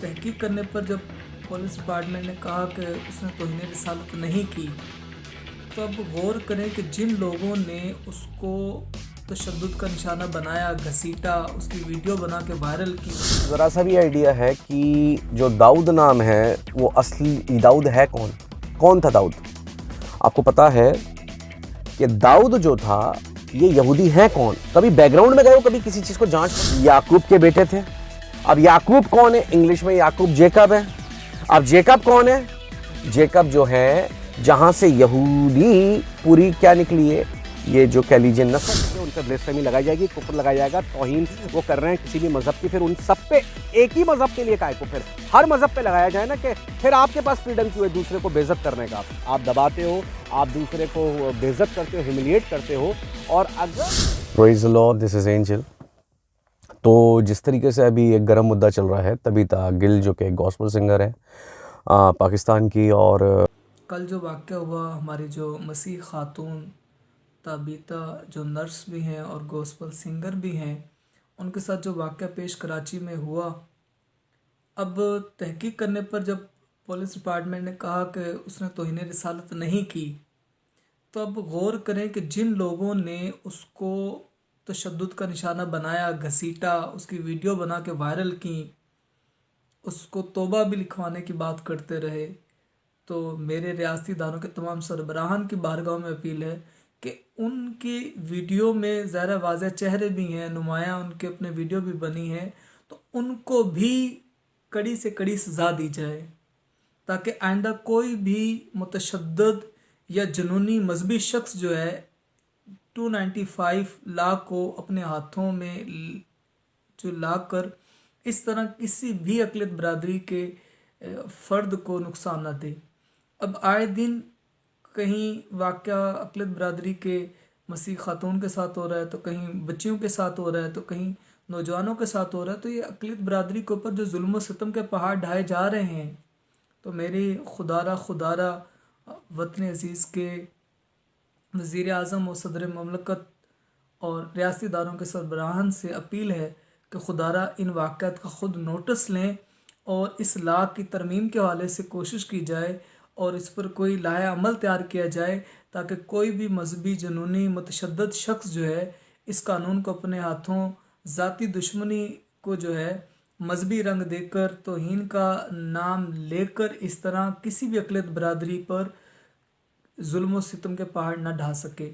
तहकीक करने पर जब पुलिस डिपार्टमेंट ने कहा कि उसने तौहीन रिसालत नहीं की, तो अब गौर करें कि जिन लोगों ने उसको तशद्दुद का निशाना बनाया, घसीटा, उसकी वीडियो बना के वायरल की। ज़रा सा भी आइडिया है कि जो दाऊद नाम है वो असली दाऊद है कौन? कौन था दाऊद? आपको पता है कि दाऊद जो था ये यहूदी है कौन? कभी बैकग्राउंड में गए हो, कभी किसी चीज़ को जांच? याकूब के बेटे थे। अब याकूब कौन है? इंग्लिश में याकूब जेकब है। अब जेकब कौन है? जेकब जो है जहां से यहूदी पूरी क्या निकली है, ये जो कैलीजियन नस्ल है उन पर ब्लेसफेमी लगाई जाएगी, कुफ्र लगाया जाएगा, तौहीन वो कर रहे हैं किसी भी मजहब की, फिर उन सब पे एक ही मजहब के लिए काहे को फिर हर मजहब पे लगाया जाए ना, कि फिर आपके पास फ्रीडम क्यों है दूसरे को बेइज्जत करने का? आप दबाते हो, आप दूसरे को बेइज्जत करते हो, ह्यूमिलिएट करते हो। और अगर praise the Lord, this is angel. तो जिस तरीके से अभी एक गर्म मुद्दा चल रहा है, तबीता गिल जो कि एक गॉस्पेल सिंगर है पाकिस्तान की, और कल जो वाक़या हुआ, हमारी जो मसीह खातून तबीता जो नर्स भी हैं और गॉस्पेल सिंगर भी हैं, उनके साथ जो वाक़या पेश कराची में हुआ, अब तहकीक करने पर जब पुलिस डिपार्टमेंट ने कहा कि उसने तौहीन रिसालत नहीं की, तो अब गौर करें कि जिन लोगों ने उसको तशद्दुद का निशाना बनाया, घसीटा, उसकी वीडियो बना के वायरल की, उसको तौबा भी लिखवाने की बात करते रहे, तो मेरे रियासती इदारों के तमाम सरबराहान की बारगाह में अपील है कि उनकी वीडियो में ज़ाहिर वाज़ेह चेहरे भी हैं, नुमायाँ उनके अपने वीडियो भी बनी है, तो उनको भी कड़ी से कड़ी सज़ा दी जाए, ताकि आइंदा कोई भी मुतशद्दिद या जुनूनी मजहबी शख्स जो है 295 ला को अपने हाथों में जो ला कर इस तरह किसी भी अक़लियत बरादरी के फ़र्द को नुकसान न दे। अब आए दिन कहीं वाक़या अक़लियत बरादरी के मसीह खातून के साथ हो रहा है, तो कहीं बच्चियों के साथ हो रहा है, तो कहीं नौजवानों के साथ हो रहा है। तो ये अक़लियत बरादरी के ऊपर जो जुल्म व सितम के पहाड़ ढाए जा रहे हैं, तो मेरी खुदारा वतन अज़ीज़ के वज़ीर आज़म और सदर ममलकत और रियासती इदारों के सरबराहान से अपील है कि खुदारा इन वाक़यात का ख़ुद नोटिस लें और इस ला की तरमीम के हवाले से कोशिश की जाए और इस पर कोई लाया अमल तैयार किया जाए, ताकि कोई भी मजहबी जुनूनी मुतशद्दिद शख्स जो है इस कानून को अपने हाथों ज़ाती दुश्मनी को जो है मजहबी रंग देकर, तौहीन का नाम लेकर इस तरह किसी भी अक़लियत बरादरी पर जुल्म व सितम के पहाड़ न ढा सके,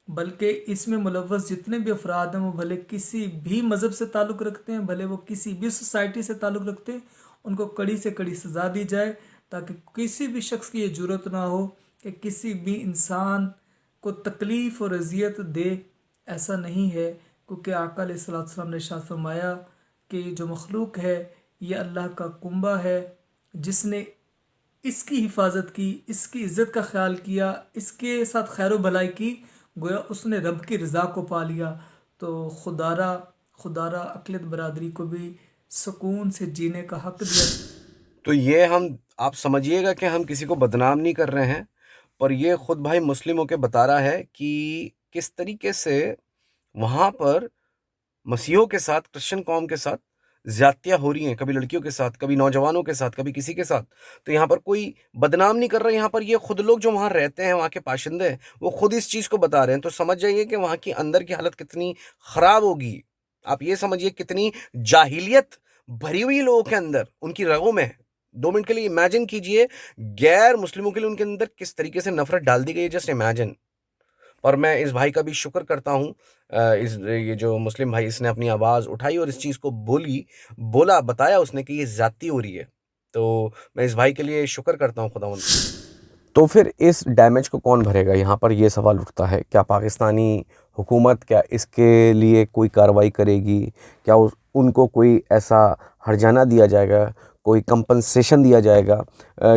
बल्कि इसमें मुलव्वस जितने भी अफराद हैं वो भले किसी भी मज़हब से ताल्लुक़ रखते हैं, भले वो किसी भी सोसाइटी से ताल्लुक़ रखते हैं, उनको कड़ी से कड़ी सज़ा दी जाए, ताकि किसी भी शख्स की ये जुर्रत ना हो कि किसी भी इंसान को तकलीफ़ और अजियत दे। ऐसा नहीं है, क्योंकि आका अलैहिस्सलातु वस्सलाम ने इरशाद फरमाया कि जो मखलूक है ये अल्लाह का कुंबा है, जिसने इसकी हिफाजत की, इसकी इज़्ज़त का ख्याल किया, इसके साथ खैर भलाई की, गोया उसने रब की रज़ा को पा लिया। तो खुदारा अक़लियत बरादरी को भी सुकून से जीने का हक़ दिया। तो ये आप समझिएगा कि हम किसी को बदनाम नहीं कर रहे हैं, पर ये खुद भाई मुस्लिम होके बता रहा है कि किस तरीके से वहाँ पर मसीहों के साथ, क्रिश्चियन कौम के साथ ज़्यादतियाँ हो रही हैं, कभी लड़कियों के साथ, कभी नौजवानों के साथ, कभी किसी के साथ। तो यहाँ पर कोई बदनाम नहीं कर रहा है, यहाँ पर ये खुद लोग जो वहाँ रहते हैं, वहाँ के बाशिंदे हैं, वो खुद इस चीज़ को बता रहे हैं। तो समझ जाइए कि वहाँ की अंदर की हालत कितनी ख़राब होगी। आप ये समझिए कितनी जाहिलियत भरी हुई लोगों के अंदर, उनकी रगों में है। 2 मिनट के लिए इमेजिन कीजिए, गैर मुस्लिमों के लिए उनके अंदर किस तरीके से नफ़रत डाल दी गई है, जस्ट इमेजिन। और मैं इस भाई का भी शुक्र करता हूँ, ये जो मुस्लिम भाई इसने अपनी आवाज़ उठाई और इस चीज़ को बताया उसने कि ये ज़्यादती हो रही है। तो मैं इस भाई के लिए शुक्र करता हूँ खुदावंद। तो फिर इस डैमेज को कौन भरेगा? यहाँ पर ये सवाल उठता है, क्या पाकिस्तानी हुकूमत क्या इसके लिए कोई कार्रवाई करेगी? क्या उनको कोई ऐसा हर्जाना दिया जाएगा, कोई कंपनसेशन दिया जाएगा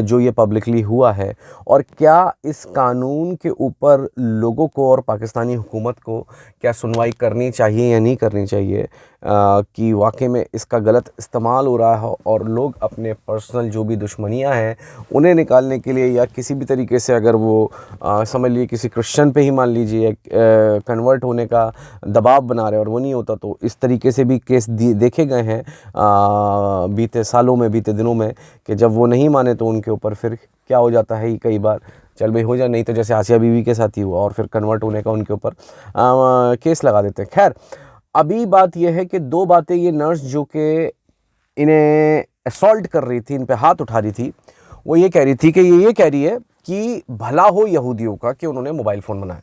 जो ये पब्लिकली हुआ है? और क्या इस कानून के ऊपर लोगों को और पाकिस्तानी हुकूमत को क्या सुनवाई करनी चाहिए या नहीं करनी चाहिए? कि वाकई में इसका गलत इस्तेमाल हो रहा है और लोग अपने पर्सनल जो भी दुश्मनियां हैं उन्हें निकालने के लिए या किसी भी तरीके से अगर वो समझ लीजिए किसी क्रिश्चियन पे ही मान लीजिए कन्वर्ट होने का दबाव बना रहे और वो नहीं होता, तो इस तरीके से भी केस देखे गए हैं बीते सालों में, बीते दिनों में, कि जब वो नहीं माने तो उनके ऊपर फिर क्या हो जाता है, कई बार चल भाई हो जाए, नहीं तो जैसे आसिया बीवी के साथ ही हुआ और फिर कन्वर्ट होने का उनके ऊपर केस लगा देते हैं। खैर, अभी बात यह है कि दो बातें ये नर्स जो कि इन्हें असॉल्ट कर रही थी, इन पे हाथ उठा रही थी, वो ये कह रही थी कि ये कह रही है कि भला हो यहूदियों का कि उन्होंने मोबाइल फ़ोन बनाया,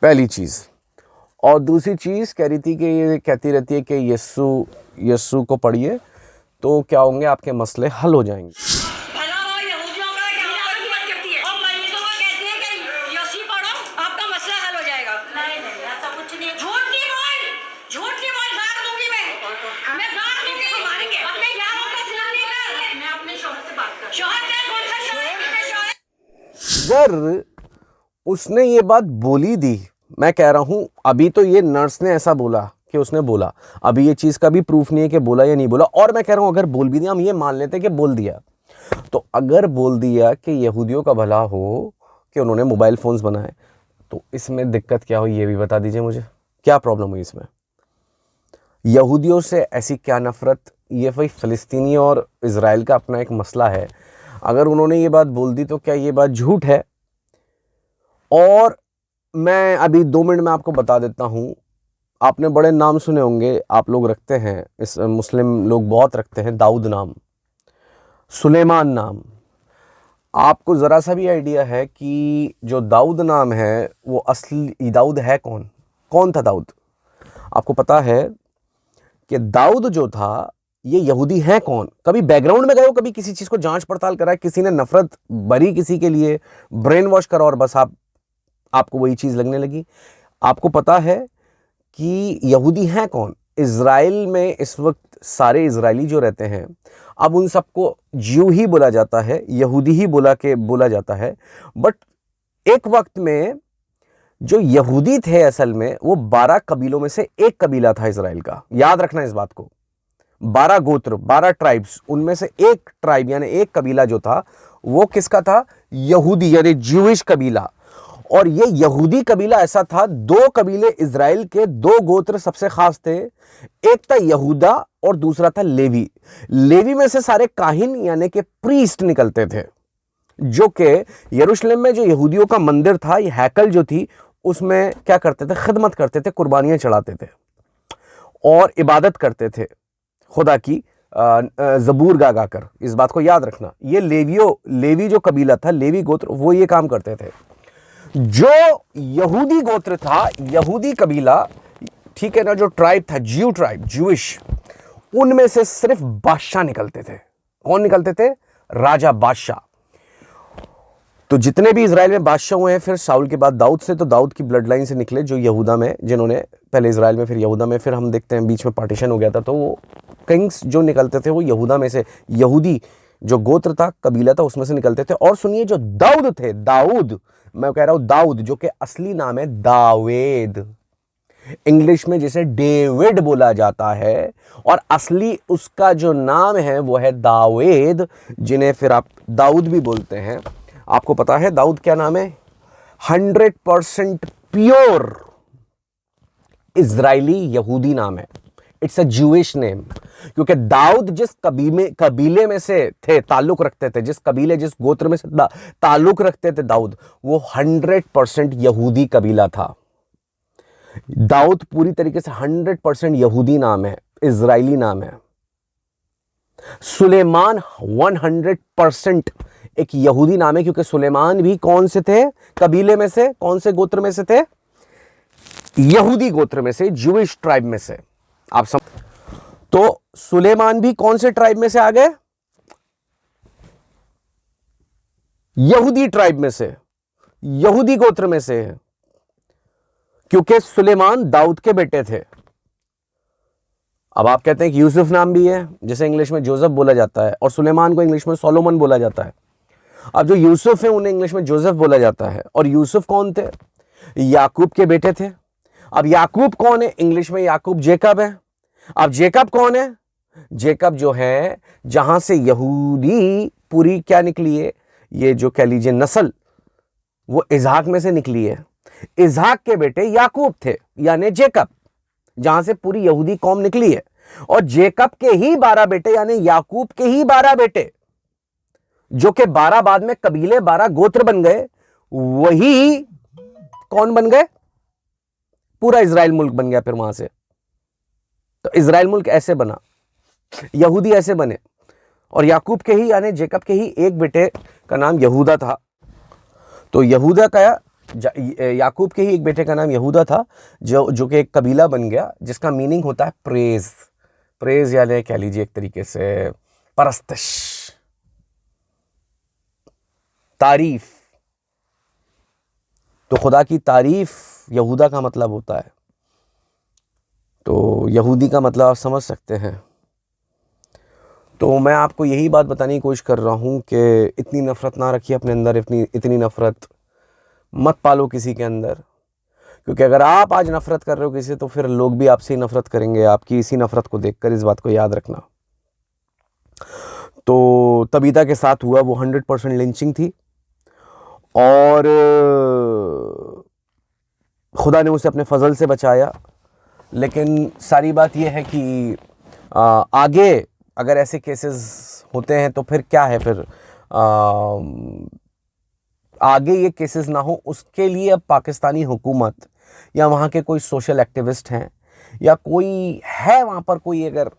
पहली चीज़। और दूसरी चीज़ कह रही थी कि ये कहती रहती है कि यस्सु को पढ़िए तो क्या होंगे, आपके मसले हल हो जाएंगे। भला हो यहूदियों का कि आपकी बात करती है और मरीजों को कहती है कि यसी पढ़ो आपका मसला हल हो जाएगा। नहीं नहीं, ऐसा कुछ नहीं। झूठ नहीं बोल, गाड़ दूंगी मैं गाड़ दूंगी। मारेंगे अपने यारों का सुनाने का। मैं अपने शौहर से बात कर। शौहर क्या, कौन सा शौहर? अगर उसने ये बात बोली दी, मैं कह रहा हूं अभी तो ये नर्स ने ऐसा बोला कि उसने बोला, अभी ये चीज़ का भी प्रूफ नहीं है कि बोला या नहीं बोला, और मैं कह रहा हूं अगर बोल भी दिया, हम ये मान लेते हैं कि बोल दिया, तो अगर बोल दिया कि यहूदियों का भला हो कि उन्होंने मोबाइल फ़ोन्स बनाए, तो इसमें दिक्कत क्या हुई ये भी बता दीजिए मुझे, क्या प्रॉब्लम हुई इसमें? यहूदियों से ऐसी क्या नफ़रत? ये भाई फ़लस्तीनी और इज़राइल का अपना एक मसला है। अगर उन्होंने ये बात बोल दी तो क्या ये बात झूठ है? और मैं अभी 2 मिनट में आपको बता देता हूँ, आपने बड़े नाम सुने होंगे, आप लोग रखते हैं, इस मुस्लिम लोग बहुत रखते हैं, दाऊद नाम, सुलेमान नाम। आपको ज़रा सा भी आइडिया है कि जो दाऊद नाम है वो असली दाऊद है कौन? कौन था दाऊद? आपको पता है कि दाऊद जो था ये यहूदी है कौन? कभी बैकग्राउंड में गए हो, कभी किसी चीज़ को जांच पड़ताल करा, किसी ने नफ़रत भरी किसी के लिए, ब्रेन वॉश करा और बस आपको वही चीज़ लगने लगी? आपको पता है कि यहूदी हैं कौन? इज़राइल में इस वक्त सारे इज़राइली जो रहते हैं, अब उन सबको ज्यू ही बोला जाता है, यहूदी ही बोला जाता है, बट एक वक्त में जो यहूदी थे असल में वो 12 कबीलों में से एक कबीला था इज़राइल का। याद रखना इस बात को, 12 गोत्र, 12 ट्राइब्स, उनमें से एक ट्राइब यानी एक कबीला जो था वो किसका था? यहूदी यानी ज्यूइश कबीला। और ये यहूदी कबीला ऐसा था, 2 कबीले इज़राइल के, 2 गोत्र सबसे खास थे, एक था यहूदा और दूसरा था लेवी। लेवी में से सारे काहिन यानी कि प्रीस्ट निकलते थे, जो कि यरूशलेम में जो यहूदियों का मंदिर था, ये हैकल जो थी, उसमें क्या करते थे? खिदमत करते थे, कुर्बानियां चढ़ाते थे और इबादत करते थे खुदा की, ज़बूर गा कर। इस बात को याद रखना, ये लेवी जो कबीला था, लेवी गोत्र, वो ये काम करते थे। जो यहूदी गोत्र था, यहूदी कबीला, ठीक है ना, जो ट्राइब था, ज्यू ट्राइब, ज्यूइश, उनमें से सिर्फ बादशाह निकलते थे। कौन निकलते थे? राजा, बादशाह। तो जितने भी इज़राइल में बादशाह हुए हैं फिर शाऊल के बाद दाऊद से, तो दाऊद की ब्लड लाइन से निकले जो यहूदा में, जिन्होंने पहले इज़राइल में फिर यहूदा में, फिर हम देखते हैं बीच में पार्टीशन हो गया था, तो वो किंग्स जो निकलते थे वो यहूदा में से, यहूदी जो गोत्र था, कबीला था, उसमें से निकलते थे। और सुनिए, जो दाऊद थे, दाऊद, मैं कह रहा हूं दाऊद, जो कि असली नाम है दावेद, इंग्लिश में जिसे डेविड बोला जाता है, और असली उसका जो नाम है वो है दावेद, जिन्हें फिर आप दाऊद भी बोलते हैं। आपको पता है दाऊद क्या नाम है? 100% प्योर इज़राइली यहूदी नाम है। इट्स अ ज्यूइश नेम, क्योंकि दाऊद जिस कबीले में से थे, ताल्लुक रखते थे, जिस गोत्र में से ताल्लुक रखते थे दाऊद, वो 100% यहूदी कबीला था। दाऊद पूरी तरीके से 100% यहूदी नाम है, इज़राइली नाम है। सुलेमान 100% एक यहूदी नाम है, क्योंकि सुलेमान भी कौन से थे? कबीले में से, कौन से गोत्र में से थे? यहूदी गोत्र में से, ज्यूइश ट्राइब में से। आप तो सुलेमान भी कौन से ट्राइब में से आ गए? यहूदी ट्राइब में से, यहूदी गोत्र में से है, क्योंकि सुलेमान दाऊद के बेटे थे। अब आप कहते हैं कि यूसुफ नाम भी है, जिसे इंग्लिश में जोसेफ बोला जाता है, और सुलेमान को इंग्लिश में सोलोमन बोला जाता है। अब जो यूसुफ है उन्हें इंग्लिश में जोसेफ बोला जाता है। और यूसुफ कौन थे? याकूब के बेटे थे। अब याकूब कौन है? इंग्लिश में याकूब जेकब है। अब जेकब कौन है? जेकब जो है, जहां से यहूदी पूरी क्या निकली है, ये जो कह लीजिए नस्ल, वो इजहाक में से निकली है। इजहाक के बेटे याकूब थे, यानी जेकब, जहां से पूरी यहूदी कौम निकली है। और जेकब के ही 12 बेटे, यानी याकूब के ही 12 बेटे, जो कि 12 बाद में कबीले, 12 गोत्र बन गए, वही कौन बन गए? पूरा इजराइल मुल्क बन गया फिर वहां से। तो इजराइल मुल्क ऐसे बना, यहूदी ऐसे बने। और याकूब के ही यानी जेकब के ही एक बेटे का नाम यहूदा था। तो यहूदा का याकूब के ही एक बेटे का नाम यहूदा था, जो कि एक कबीला बन गया, जिसका मीनिंग होता है प्रेज। प्रेज यानी कह लीजिए एक तरीके से परस्तिश, तारीफ। तो खुदा की तारीफ यहूदा का मतलब होता है। तो यहूदी का मतलब आप समझ सकते हैं। तो मैं आपको यही बात बताने की कोशिश कर रहा हूं कि इतनी नफरत ना रखिए अपने अंदर, इतनी नफरत मत पालो किसी के अंदर, क्योंकि अगर आप आज नफरत कर रहे हो किसी से, तो फिर लोग भी आपसे ही नफरत करेंगे, आपकी इसी नफरत को देखकर। इस बात को याद रखना। तो तबीता के साथ हुआ वो 100% लिंचिंग थी, और खुदा ने उसे अपने फजल से बचाया। लेकिन सारी बात यह है कि आगे अगर ऐसे केसेस होते हैं तो फिर क्या है, फिर आगे ये केसेस ना हो, उसके लिए अब पाकिस्तानी हुकूमत या वहाँ के कोई सोशल एक्टिविस्ट हैं, या कोई है वहाँ पर कोई अगर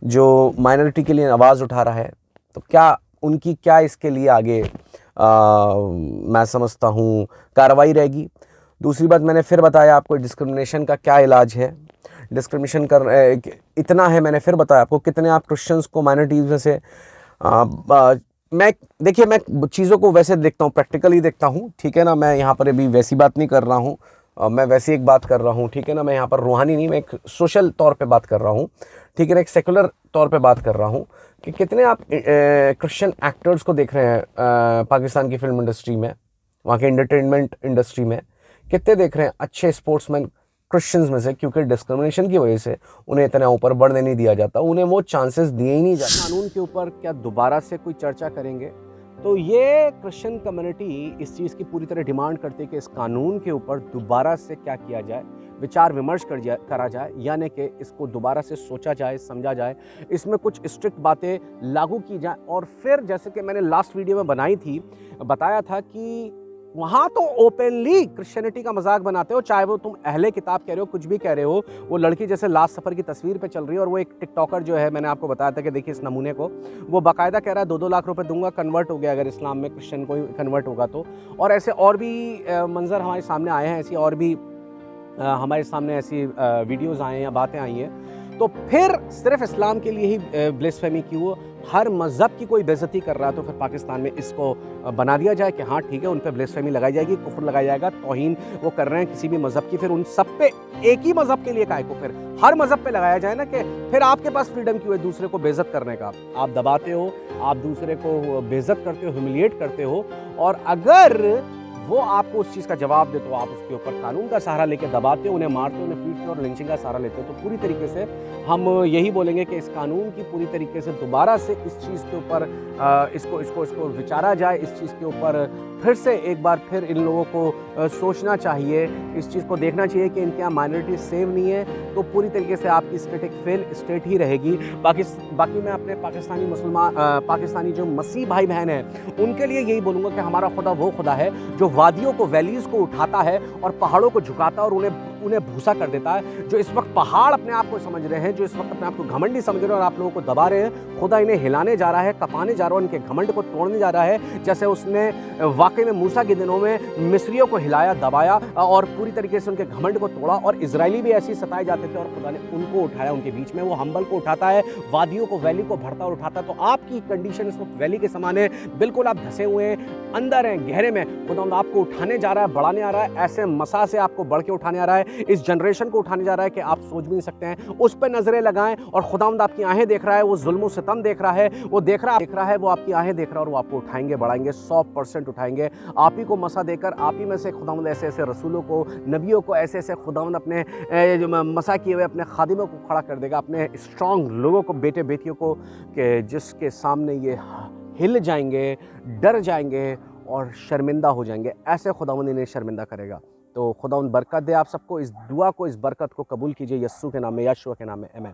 जो माइनॉरिटी के लिए आवाज़ उठा रहा है, तो क्या उनकी क्या इसके लिए आगे मैं समझता हूँ कार्रवाई रहेगी। दूसरी बात, मैंने फिर बताया आपको डिस्क्रिमिनेशन का क्या इलाज है। डिस्क्रिमिनेशन इतना है, मैंने फिर बताया आपको कितने आप क्रिश्चियंस को माइनॉरिटीज़ में से मैं देखिए, मैं चीज़ों को वैसे देखता हूँ, प्रैक्टिकली देखता हूँ, ठीक है ना। मैं यहाँ पर अभी वैसी बात नहीं कर रहा हूँ, मैं वैसी एक बात कर रहा हूँ, ठीक है ना। मैं यहाँ पर रूहानी नहीं, मैं एक सोशल तौर पे बात कर रहा हूँ, ठीक है ना, एक सेकुलर तौर पे बात कर रहा हूँ कि कितने आप क्रिश्चियन एक्टर्स को देख रहे हैं पाकिस्तान की फिल्म इंडस्ट्री में, वहाँ के एंटरटेनमेंट इंडस्ट्री में, कितने देख रहे हैं अच्छे स्पोर्ट्समैन क्रिश्चियंस में से। क्योंकि डिस्क्रिमिनेशन की वजह से उन्हें इतना ऊपर बढ़ने नहीं दिया जाता, उन्हें वो चांसेस दिए ही नहीं जाते। कानून के ऊपर क्या दोबारा से कोई चर्चा करेंगे? तो ये क्रिश्चियन कम्युनिटी इस चीज़ की पूरी तरह डिमांड करती है कि इस कानून के ऊपर दोबारा से क्या किया जाए, विचार विमर्श करा जाए, यानी कि इसको दोबारा से सोचा जाए, समझा जाए, इसमें कुछ स्ट्रिक्ट बातें लागू की जाए। और फिर जैसे कि मैंने लास्ट वीडियो में बताया था कि वहाँ तो ओपनली क्रिश्चियनिटी का मजाक बनाते हो, चाहे वो तुम अहले किताब कह रहे हो, कुछ भी कह रहे हो। वो लड़की जैसे लास्ट सफ़र की तस्वीर पे चल रही है, और वो एक टिकटॉकर जो है, मैंने आपको बताया था कि देखिए इस नमूने को, वो बाकायदा कह रहा है 2-2 लाख रुपए दूंगा, कन्वर्ट हो गया अगर इस्लाम में क्रिश्चियन कोई कन्वर्ट होगा तो। और ऐसे और भी मंजर हमारे सामने आए हैं, ऐसी और भी हमारे सामने ऐसी वीडियोज़ आए हैं या बातें आई हैं। तो फिर सिर्फ इस्लाम के लिए ही ब्लेसफेमी क्यों? हर मज़हब की कोई बेइज्जती कर रहा है, तो फिर पाकिस्तान में इसको बना दिया जाए कि हाँ ठीक है, उन पर ब्लेसफेमी लगाई जाएगी, कुफ्र लगाया जाएगा, तौहीन वो कर रहे हैं किसी भी मज़हब की, फिर उन सब पे एक ही मज़हब के लिए काहे को फिर हर मज़हब पे लगाया जाए ना, कि फिर आपके पास फ्रीडम क्यों है दूसरे को बेइज्जत करने का? आप दबाते हो, आप दूसरे को बेइज्जत करते हो, ह्यूमिलिएट करते हो, और अगर वो आपको उस चीज़ का जवाब दे तो आप उसके ऊपर कानून का सहारा लेके दबाते हो, उन्हें मारते हो, उन्हें पीटते हो और लिंचिंग का सहारा लेते हो। तो पूरी तरीके से हम यही बोलेंगे कि इस कानून की पूरी तरीके से दोबारा से इस चीज़ के ऊपर इसको विचारा जाए, इस चीज़ के ऊपर फिर से एक बार फिर इन लोगों को सोचना चाहिए, इस चीज़ को देखना चाहिए कि इनके यहाँ माइनॉरिटी सेव नहीं है, तो पूरी तरीके से आपकी स्टेट एक फेल स्टेट ही रहेगी। बाकी मैं अपने पाकिस्तानी जो मसीह भाई बहन हैं, उनके लिए यही बोलूँगा कि हमारा खुदा वो खुदा है जो वादियों को, वैलीज़ को उठाता है और पहाड़ों को झुकाता है और उन्हें भूसा कर देता है। जो इस वक्त पहाड़ अपने आप को समझ रहे हैं, जो इस वक्त अपने आप को घमंडी समझ रहे हैं और आप लोगों को दबा रहे हैं, खुदा इन्हें हिलाने जा रहा है, कपाने जा रहा है, उनके घमंड को तोड़ने जा रहा है। जैसे उसने वाकई में मूसा के दिनों में मिस्रियों को हिलाया, दबाया और पूरी तरीके से उनके घमंड को तोड़ा, और इजरायली भी ऐसे ही सताए जाते थे और खुदा ने उनको उठाया उनके बीच में। वो हम्बल को उठाता है, वादियों को, वैली को भरता और उठाता है। तो आपकी कंडीशन इस वक्त वैली के समान है, बिल्कुल आप धंसे हुए हैं, अंदर हैं, गहरे में। खुदा आपको उठाने जा रहा है, बढ़ाने आ रहा है, ऐसे मसा से आपको बढ़ के उठाने आ रहा है इस जनरेशन को उठाने जा रहा है कि आप सोच भी नहीं सकते हैं। उस पर नज़रें लगाएं और खुदावंद आपकी आहें देख रहा है, वो जुल्म सितम देख रहा है, वो देख रहा है, वो आपकी आहें देख रहा है और वो आपको उठाएंगे, बढ़ाएंगे, 100% उठाएंगे। आप ही को मसा देकर, आप ही में से खुदावंद ऐसे ऐसे रसूलों को, नबियों को, ऐसे ऐसे खुदावंद अपने जो मसा किए हुए अपने खादिमों को खड़ा कर देगा, अपने स्ट्रॉन्ग लोगों को, बेटे बेटियों को, कि जिसके सामने ये हिल जाएंगे, डर जाएंगे और शर्मिंदा हो जाएंगे। ऐसे खुदावंद इन्हें शर्मिंदा करेगा। तो खुदावंद बरकत दे आप सबको। इस दुआ को, इस बरकत को कबूल कीजिए यस्सू के नाम में, यशुआ के नाम में, आमीन।